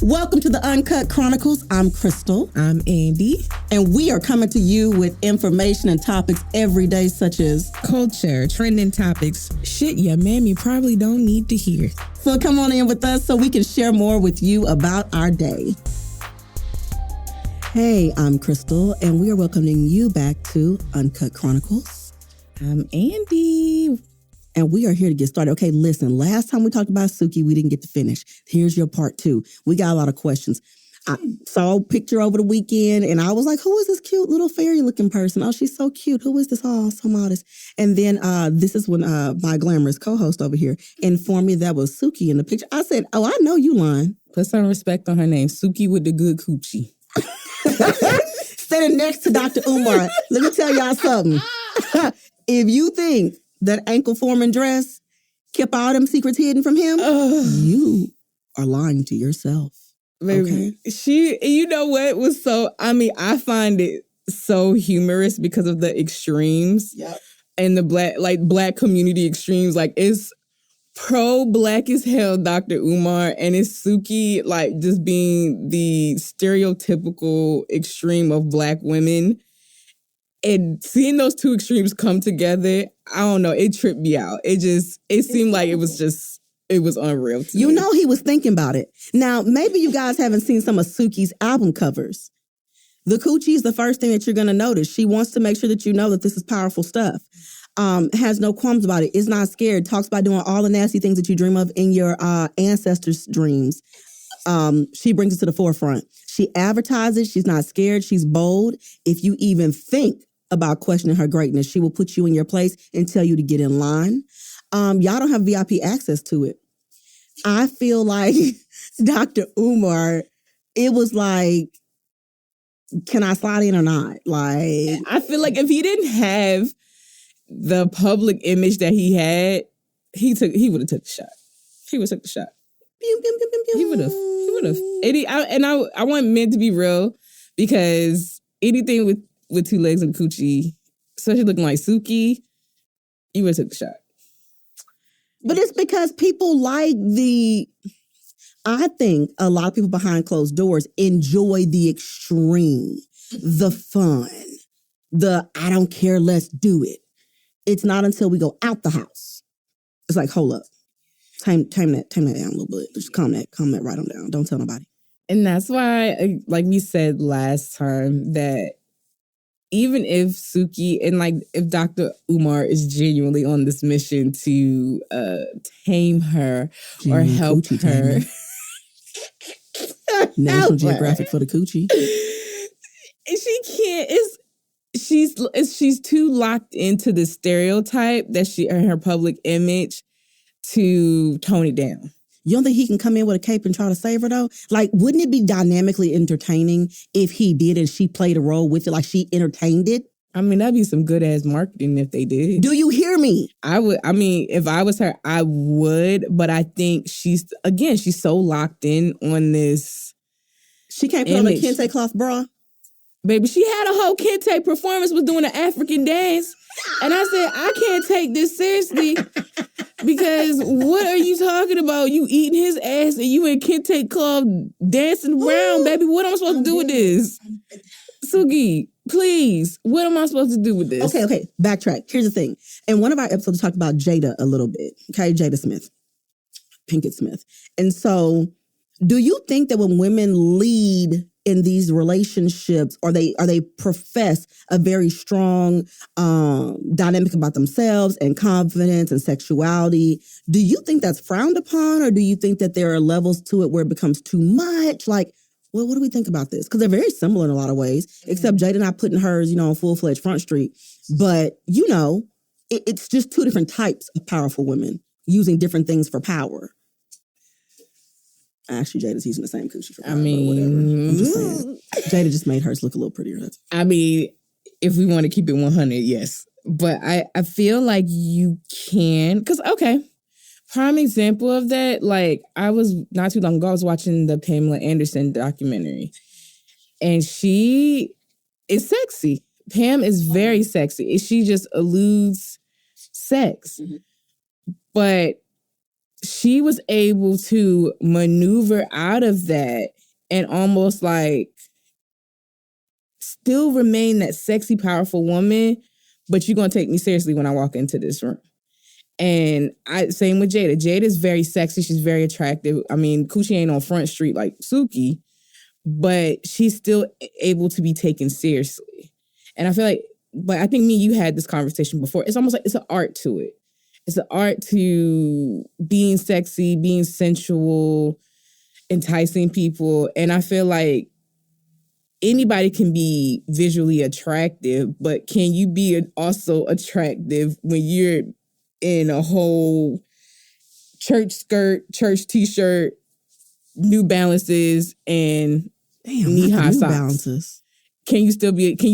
Welcome to the Uncut Chronicles. I'm Crystal. I'm Andy. And we are coming to you with information and topics every day, such as culture, trending topics, shit your mammy probably don't need to hear. So come on in with us so we can share more with you about our day. Hey, I'm Crystal, and we are welcoming you back to Uncut Chronicles. I'm Andy. And we are here to get started. Okay, listen, last time we talked about Suki, we didn't get to finish. Here's your part 2. We got a lot of questions. I saw a picture over the weekend, and I was like, who is this cute little fairy-looking person? Oh, she's so cute. Who is this? Oh, so modest. And then this is when my glamorous co-host over here informed me that was Suki in the picture. I said, oh, I know you lying. Put some respect on her name. Suki with the good coochie. Standing next to Dr. Umar. Let me tell y'all something. If you think that ankle-forming dress kept all them secrets hidden from him, you are lying to yourself. Baby, okay? You know what was so, I find it so humorous because of the extremes. Yep. And the black community extremes. Like, it's pro-black as hell, Dr. Umar, and it's Suki, like, just being the stereotypical extreme of black women. And seeing those two extremes come together, I don't know, it tripped me out. It seemed like it was unreal to me. You know he was thinking about it. Now, maybe you guys haven't seen some of Suki's album covers. The coochie is the first thing that you're going to notice. She wants to make sure that you know that this is powerful stuff. Has no qualms about it. Is not scared. Talks about doing all the nasty things that you dream of in your ancestors' dreams. She brings it to the forefront. She advertises. She's not scared. She's bold. If you even think about questioning her greatness, she will put you in your place and tell you to get in line. Y'all don't have VIP access to it. I feel like Dr. Umar, it was like, can I slide in or not? Like, I feel like if he didn't have the public image that he had, he would have took the shot. He would have took the shot. He would have. I want men to be real, because anything with two legs and coochie, especially looking like Suki, you would have took the shot. But it's because people like I think a lot of people behind closed doors enjoy the extreme, the fun, the I don't care, let's do it. It's not until we go out the house. It's like, hold up. Tame that down a little bit. Just calm that right on down. Don't tell nobody. And that's why, like we said last time, that even if Suki and if Dr. Umar is genuinely on this mission to tame her or help her. National Geographic for the coochie. She can't. She's too locked into the stereotype that her public image to tone it down. You don't think he can come in with a cape and try to save her, though? Like, wouldn't it be dynamically entertaining if he did and she played a role with it, like she entertained it? I mean, that'd be some good-ass marketing if they did. Do you hear me? I would. I mean, if I was her, I would. But I think she's so locked in on this. She can't put on a kente cloth bra? Baby, she had a whole kente performance, was doing an African dance. And I said, I can't take this seriously. Because what are you talking about? You eating his ass and you in kente club dancing around, baby. What am I supposed to do with this? Suki, please. What am I supposed to do with this? Okay. Backtrack. Here's the thing. In one of our episodes, we talked about Jada a little bit. Okay, Jada Smith. Pinkett Smith. And so, do you think that when women lead in these relationships, or they profess a very strong dynamic about themselves and confidence and sexuality, do you think that's frowned upon, or do you think that there are levels to it where it becomes too much? Like, well, what do we think about this? Because they're very similar in a lot of ways, except Jada not putting hers, on full-fledged Front Street. But, it's just two different types of powerful women using different things for power. Actually, Jada's using the same coochie for power, but whatever. I'm just saying. Jada just made hers look a little prettier. I mean, if we want to keep it 100, yes. But I feel like you can, because, okay, prime example of that, I was, not too long ago, I was watching the Pamela Anderson documentary. And she is sexy. Pam is very sexy. She just eludes sex. Mm-hmm. But she was able to maneuver out of that and almost like still remain that sexy, powerful woman, but you're going to take me seriously when I walk into this room. And same with Jada. Jada is very sexy. She's very attractive. I mean, Coochie ain't on Front Street like Suki, but she's still able to be taken seriously. And I feel like, but I think me and you had this conversation before. It's almost like it's an art to it. It's an art to being sexy, being sensual, enticing people. And I feel like anybody can be visually attractive, but can you be also attractive when you're in a whole church skirt, church t-shirt, New Balances, and knee-high socks? Balances. Can you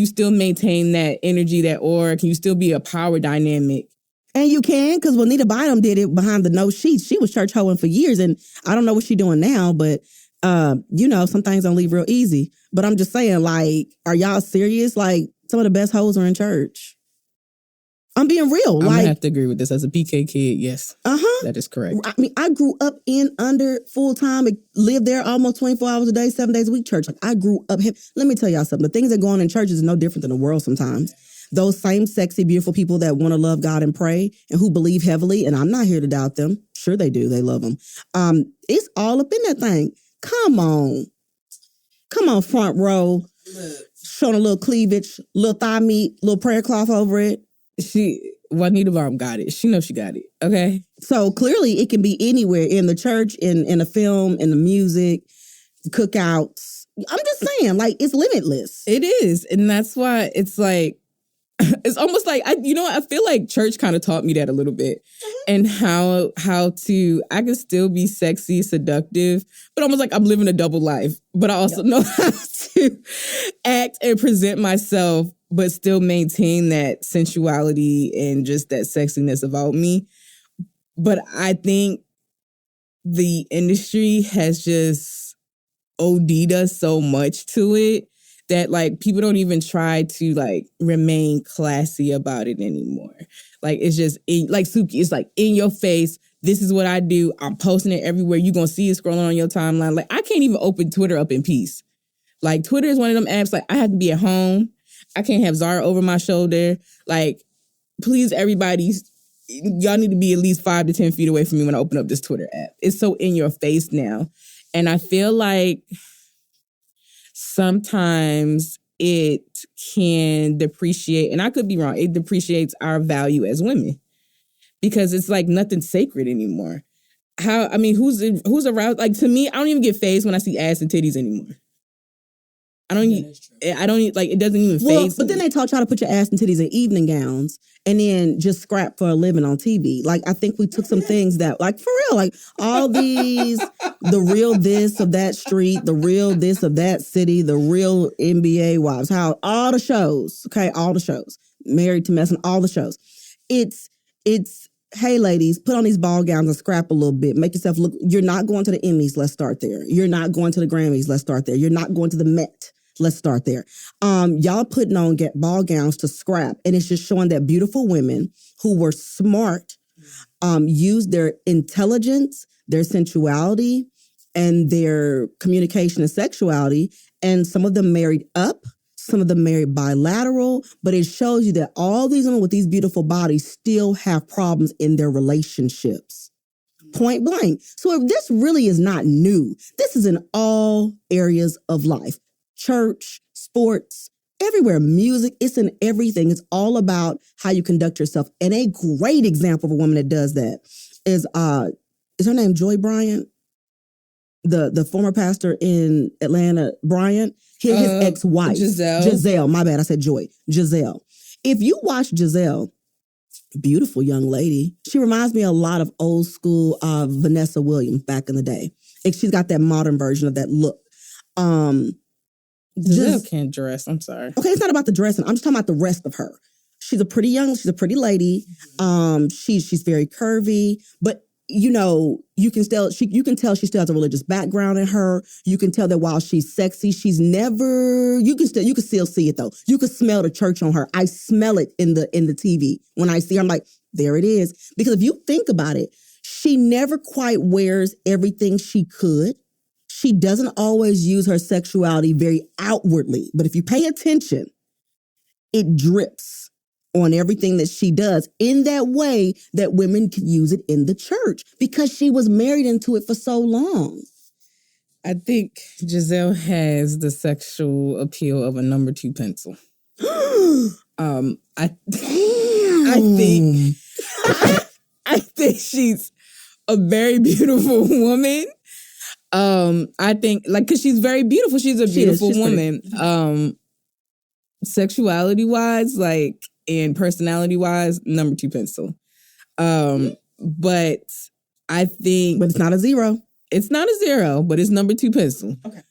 still maintain that energy, that aura? Can you still be a power dynamic? And you can, because when Nita Bynum did it behind the no sheets, she was church hoeing for years, and I don't know what she's doing now, but some things don't leave real easy. But I'm just saying, like, are y'all serious? Like, some of the best hoes are in church. I'm being real. I'm gonna have to agree with this. As a PK kid, yes. That is correct. I mean, I grew up in under full-time, lived there almost 24 hours a day, 7 days a week church. Like, I grew up. Let me tell y'all something. The things that go on in churches is no different than the world sometimes. Those same sexy, beautiful people that want to love God and pray and who believe heavily, and I'm not here to doubt them. Sure they do. They love them. It's all up in that thing. Come on, front row. Showing a little cleavage, little thigh meat, little prayer cloth over it. Juanita Bynum got it. She knows she got it. Okay. So clearly it can be anywhere, in the church, in a film, in the music, cookouts. I'm just saying, like, it's limitless. It is. And that's why it's like, it's almost like, I feel like church kind of taught me that a little bit. And how I can still be sexy, seductive, but almost like I'm living a double life. But I also know how to act and present myself, but still maintain that sensuality and just that sexiness about me. But I think the industry has just OD'd us so much to it that, like, people don't even try to, like, remain classy about it anymore. Like, it's just, like Suki, it's like in your face. This is what I do. I'm posting it everywhere. You're going to see it scrolling on your timeline. Like, I can't even open Twitter up in peace. Like, Twitter is one of them apps, like, I have to be at home. I can't have Zara over my shoulder. Like, please, everybody, y'all need to be at least 5 to 10 feet away from me when I open up this Twitter app. It's so in your face now. And I feel like sometimes it can depreciate, and I could be wrong, it depreciates our value as women because it's like nothing's sacred anymore. Who's aroused? Like, to me, I don't even get fazed when I see ass and titties anymore. It doesn't even phase But then they taught y'all to put your ass and titties in evening gowns and then just scrap for a living on TV. Like, I think we took some things that, like, for real, like, all these, the real this of that street, the real this of that city, the real NBA wives, all the shows, Married to Messing, all the shows. It's, hey, ladies, put on these ball gowns and scrap a little bit. Make yourself look, you're not going to the Emmys, let's start there. You're not going to the Grammys, let's start there. You're not going to the Met. Let's start there. Y'all putting on ball gowns to scrap. And it's just showing that beautiful women who were smart used their intelligence, their sensuality, and their communication and sexuality. And some of them married up. Some of them married bilateral. But it shows you that all these women with these beautiful bodies still have problems in their relationships. Point blank. So if this really is not new, this is in all areas of life. Church, sports, everywhere, music, it's in everything. It's all about how you conduct yourself. And a great example of a woman that does that is her name Joy Bryant? The former pastor in Atlanta, Bryant, his ex-wife. Giselle, my bad, I said Joy. Giselle. If you watch Giselle, beautiful young lady. She reminds me a lot of old school Vanessa Williams back in the day. She's got that modern version of that look. Giselle can't dress. I'm sorry. Okay, it's not about the dressing. I'm just talking about the rest of her. She's a pretty lady. She's very curvy, but you can tell she still has a religious background in her. You can tell that while she's sexy, she's never. You can still see it though. You can smell the church on her. I smell it in the TV when I see her. I'm like, there it is. Because if you think about it, She never quite wears everything she could. She doesn't always use her sexuality very outwardly, but if you pay attention, it drips on everything that she does in that way that women can use it in the church because she was married into it for so long. I think Giselle has the sexual appeal of a number 2 pencil. Damn. I think she's a very beautiful woman. I think because she's very beautiful. She's a beautiful woman. Sexuality wise, and personality wise, number 2 pencil. But I think, but it's not a 0. It's not a 0, but it's number 2 pencil. Okay.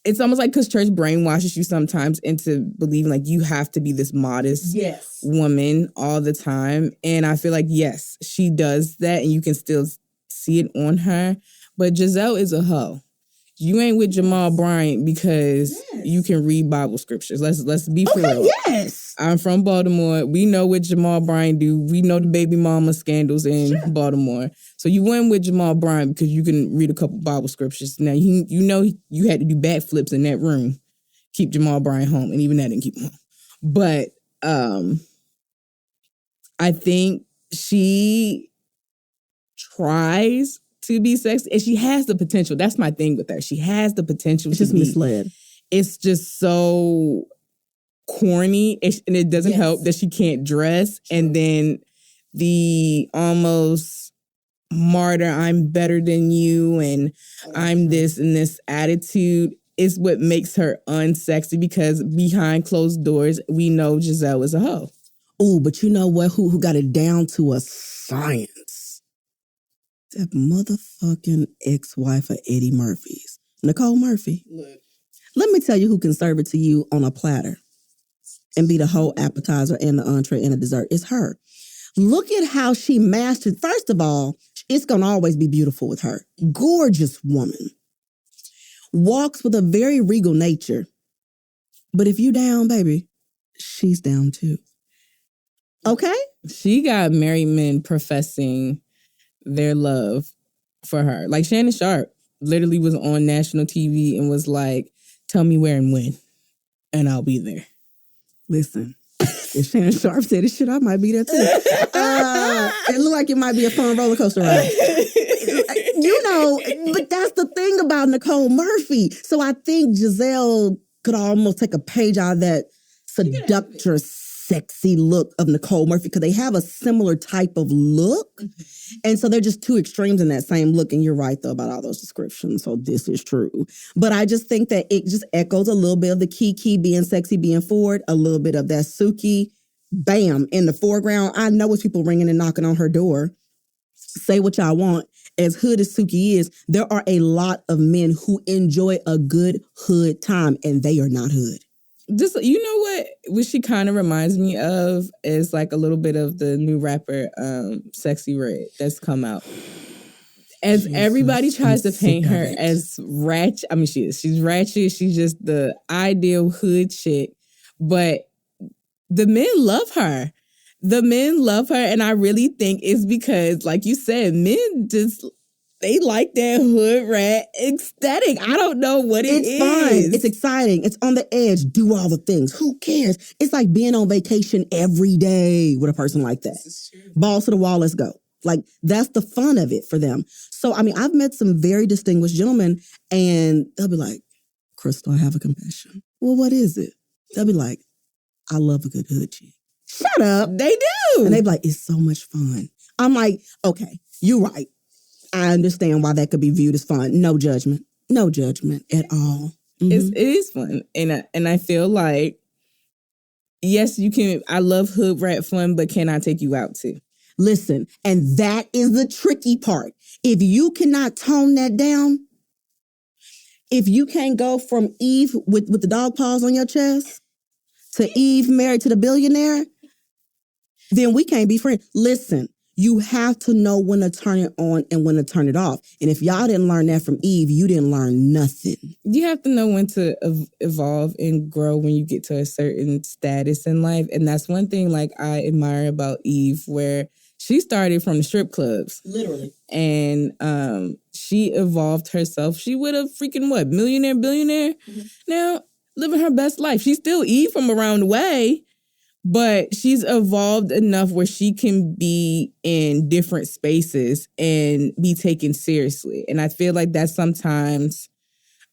It's almost like because church brainwashes you sometimes into believing you have to be this modest woman all the time. And I feel yes, she does that and you can still see it on her. But Giselle is a hoe. You ain't with Jamal Bryant because you can read Bible scriptures. Let's be for real. Yes. I'm from Baltimore. We know what Jamal Bryant do. We know the baby mama scandals in Baltimore. So you went with Jamal Bryant because you can read a couple Bible scriptures. Now you know you had to do backflips in that room, keep Jamal Bryant home, and even that didn't keep him home. But I think she tries to be sexy, and she has the potential. That's my thing with her. She has the potential. It's just misled. It's just so corny, and it doesn't help that she can't dress. And then the almost martyr, I'm better than you, and I'm this and this attitude is what makes her unsexy because behind closed doors, we know Giselle is a hoe. Oh, but you know what? Who got it down to a science? That motherfucking ex-wife of Eddie Murphy's, Nicole Murphy. Look. Let me tell you who can serve it to you on a platter and be the whole appetizer and the entree and the dessert. It's her. Look at how she mastered. First of all, it's going to always be beautiful with her. Gorgeous woman. Walks with a very regal nature. But if you down, baby, she's down too. Okay? She got married men professing their love for her. Like Shannon Sharp literally was on national TV and was like, tell me where and when, and I'll be there. Listen, if Shannon Sharp said this shit, I might be there too. It looked like it might be a fun roller coaster ride. But that's the thing about Nicole Murphy. So I think Giselle could almost take a page out of that seductress, sexy look of Nicole Murphy because they have a similar type of look. Mm-hmm. And so they're just two extremes in that same look. And you're right, though, about all those descriptions. So this is true. But I just think that it just echoes a little bit of the Kiki being sexy, being forward, a little bit of that Suki, bam, in the foreground. I know it's people ringing and knocking on her door. Say what y'all want. As hood as Suki is, there are a lot of men who enjoy a good hood time, and they are not hood. Just, what she kind of reminds me of is like a little bit of the new rapper, Sexy Red, that's come out. As everybody tries to paint her as ratchet, I mean, she is. She's ratchet. She's just the ideal hood chick. But the men love her. And I really think it's because, like you said, men just... they like that hood rat aesthetic. I don't know what it is. It's fun. It's exciting. It's on the edge. Do all the things. Who cares? It's like being on vacation every day with a person like that. This is true. Balls to the wall, let's go. Like, that's the fun of it for them. So, I mean, I've met some very distinguished gentlemen, and they'll be like, Crystal, I have a confession. Well, what is it? They'll be like, I love a good hood chick. Shut up. They do. And they be like, it's so much fun. I'm like, okay, you're right. I understand why that could be viewed as fun. No judgment at all. Mm-hmm. It is fun. And I feel like, yes, you can. I love hood rat fun, but can I take you out too? Listen, and that is the tricky part. If you cannot tone that down, if you can't go from Eve with the dog paws on your chest to Eve married to the billionaire, then we can't be friends. Listen, You have to know when to turn it on and when to turn it off. And if y'all didn't learn that from Eve, you didn't learn nothing. You have to know when to evolve and grow when you get to a certain status in life. And that's one thing like I admire about Eve, where she started from the strip clubs. Literally. And she evolved herself. She would have freaking millionaire, billionaire. Mm-hmm. Now, living her best life. She's still Eve from around the way. But she's evolved enough where she can be in different spaces and be taken seriously. And I feel like that's sometimes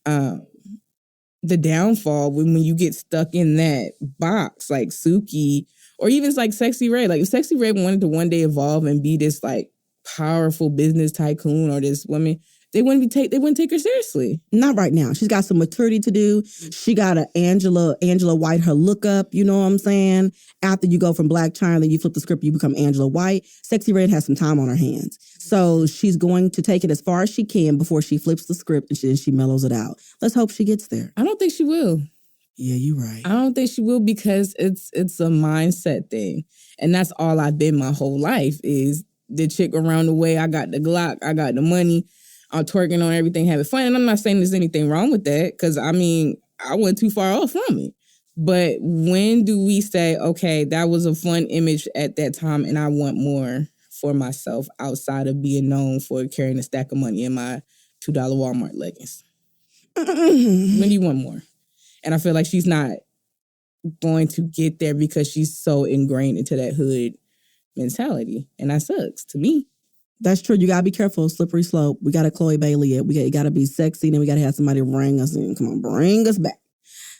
the downfall when you get stuck in that box, like Suki, or even like Sexy Red. Like if Sexy Red wanted to one day evolve and be this like powerful business tycoon or this woman, they wouldn't take her seriously. Not right now. She's got some maturity to do. She got a Angela White, her look up, you know what I'm saying? After you go from Black China, then you flip the script, you become Angela White. Sexy Red has some time on her hands. So she's going to take it as far as she can before she flips the script and she mellows it out. Let's hope she gets there. I don't think she will. Yeah, you're right. I don't think she will because it's a mindset thing. And that's all I've been my whole life is the chick around the way. I got the Glock, I got the money. I'm twerking on everything, having fun. And I'm not saying there's anything wrong with that because, I mean, I went too far off from it. But when do we say, okay, that was a fun image at that time and I want more for myself outside of being known for carrying a stack of money in my $2 Walmart leggings? When do you want more? And I feel like she's not going to get there because she's so ingrained into that hood mentality. And that sucks to me. That's true. You got to be careful. Slippery slope. We got to Chloe Bailey it. You got to be sexy. And then we got to have somebody bring us in. Come on, bring us back.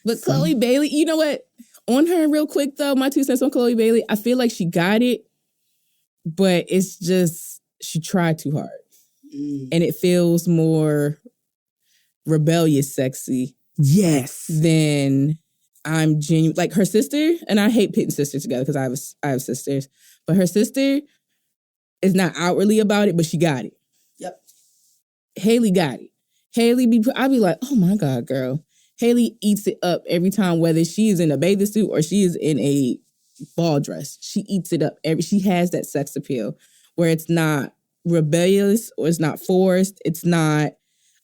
But Chloe Bailey, you know what? On her real quick, though, my 2 cents on Chloe Bailey, I feel like she got it. But it's just, she tried too hard. And it feels more rebellious sexy. Yes. Than I'm genuine. Like her sister, and I hate pitting sisters together because I have sisters. But her sister is not outwardly about it, but she got it. Yep. Haley got it. I'd be like, oh my God, girl. Haley eats it up every time, whether she is in a bathing suit or she is in a ball dress. She eats it up. She has that sex appeal where it's not rebellious or it's not forced. It's not,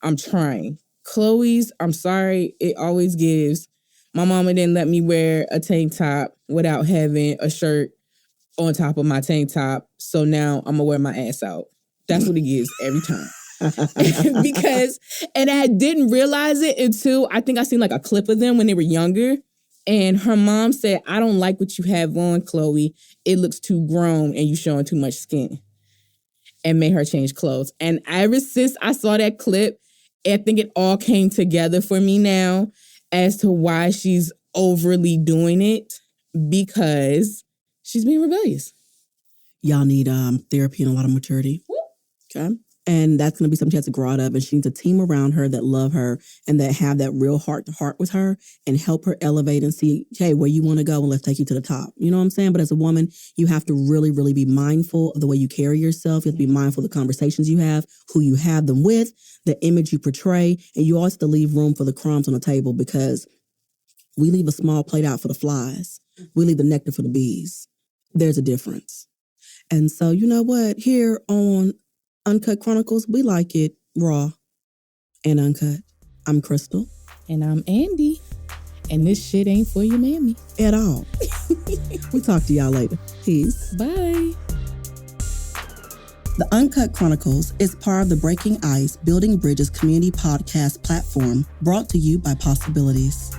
I'm trying. Chloe's, I'm sorry, it always gives. My mama didn't let me wear a tank top without having a shirt on top of my tank top. So now I'm gonna wear my ass out. That's what it gives every time. And I didn't realize it until I think I seen like a clip of them when they were younger. And her mom said, I don't like what you have on, Chloe. It looks too grown and you showing too much skin. And made her change clothes. And ever since I saw that clip, I think it all came together for me now as to why she's overly doing it, because she's being rebellious. Y'all need therapy and a lot of maturity. Okay. And that's going to be something she has to grow out of. And she needs a team around her that love her and that have that real heart to heart with her and help her elevate and see, hey, where you want to go and let's take you to the top. You know what I'm saying? But as a woman, you have to really, really be mindful of the way you carry yourself. You have to be mindful of the conversations you have, who you have them with, the image you portray. And you also have to leave room for the crumbs on the table because we leave a small plate out for the flies. We leave the nectar for the bees. There's a difference. And so, you know what? Here on Uncut Chronicles, we like it raw and uncut. I'm Crystal. And I'm Andy. And this shit ain't for your mammy. At all. We'll talk to y'all later. Peace. Bye. The Uncut Chronicles is part of the Breaking Ice Building Bridges community podcast platform brought to you by Possibilities.